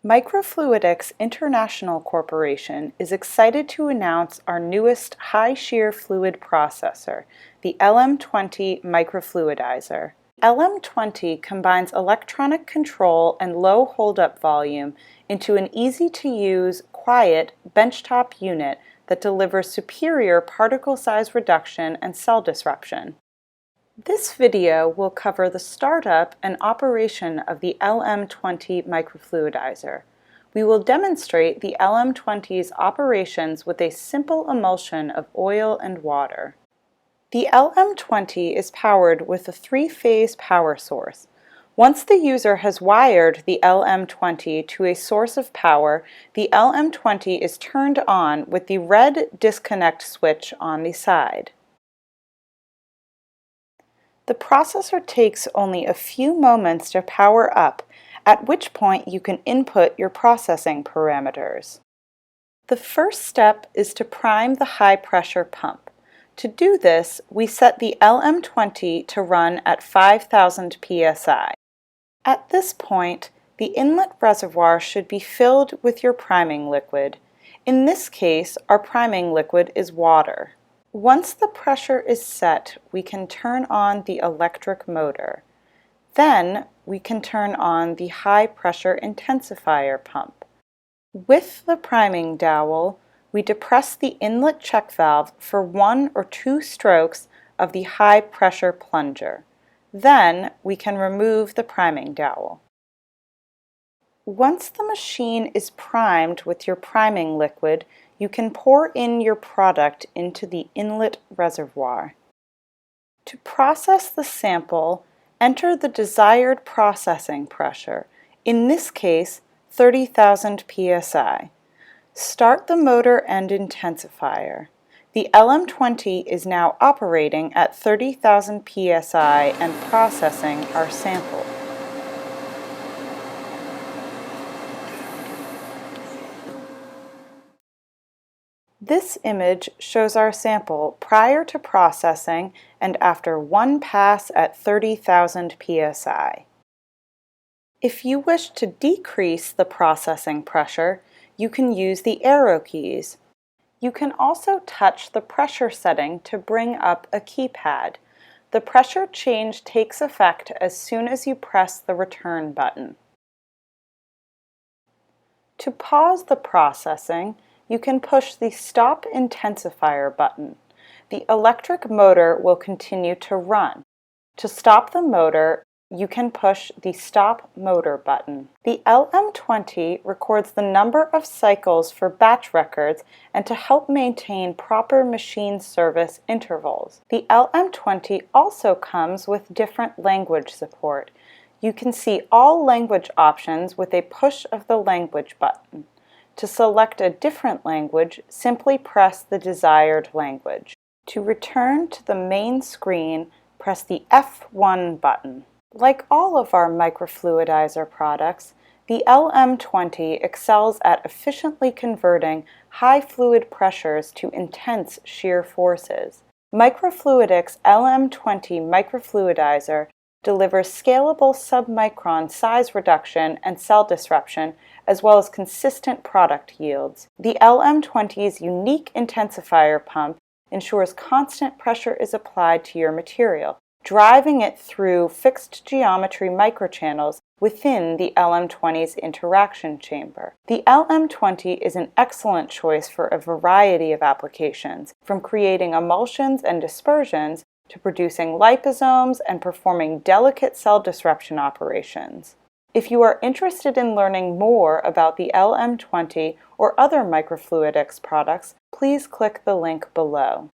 Microfluidics International Corporation is excited to announce our newest high-shear fluid processor, the LM20 Microfluidizer. LM20 combines electronic control and low holdup volume into an easy-to-use, quiet, benchtop unit that delivers superior particle size reduction and cell disruption. This video will cover the startup and operation of the LM20 microfluidizer. We will demonstrate the LM20's operations with a simple emulsion of oil and water. The LM20 is powered with a three-phase power source. Once the user has wired the LM20 to a source of power, the LM20 is turned on with the red disconnect switch on the side. The processor takes only a few moments to power up, at which point you can input your processing parameters. The first step is to prime the high-pressure pump. To do this, we set the LM20 to run at 5,000 psi. At this point, the inlet reservoir should be filled with your priming liquid. In this case, our priming liquid is water. Once the pressure is set, we can turn on the electric motor. Then, we can turn on the high-pressure intensifier pump. With the priming dowel, we depress the inlet check valve for 1 or 2 strokes of the high-pressure plunger. Then, we can remove the priming dowel. Once the machine is primed with your priming liquid, you can pour in your product into the inlet reservoir. To process the sample, enter the desired processing pressure, in this case 30,000 psi. Start the motor and intensifier. The LM20 is now operating at 30,000 psi and processing our sample. This image shows our sample prior to processing and after one pass at 30,000 psi. If you wish to decrease the processing pressure, you can use the arrow keys. You can also touch the pressure setting to bring up a keypad. The pressure change takes effect as soon as you press the return button. To pause the processing, you can push the Stop Intensifier button. The electric motor will continue to run. To stop the motor, you can push the Stop Motor button. The LM20 records the number of cycles for batch records and to help maintain proper machine service intervals. The LM20 also comes with different language support. You can see all language options with a push of the language button. To select a different language, simply press the desired language. To return to the main screen, press the F1 button. Like all of our microfluidizer products, the LM20 excels at efficiently converting high fluid pressures to intense shear forces. Microfluidics LM20 Microfluidizer delivers scalable submicron size reduction and cell disruption, as well as consistent product yields. The LM20's unique intensifier pump ensures constant pressure is applied to your material, driving it through fixed geometry microchannels within the LM20's interaction chamber. The LM20 is an excellent choice for a variety of applications, from creating emulsions and dispersions to producing liposomes and performing delicate cell disruption operations. If you are interested in learning more about the LM20 or other microfluidics products, please click the link below.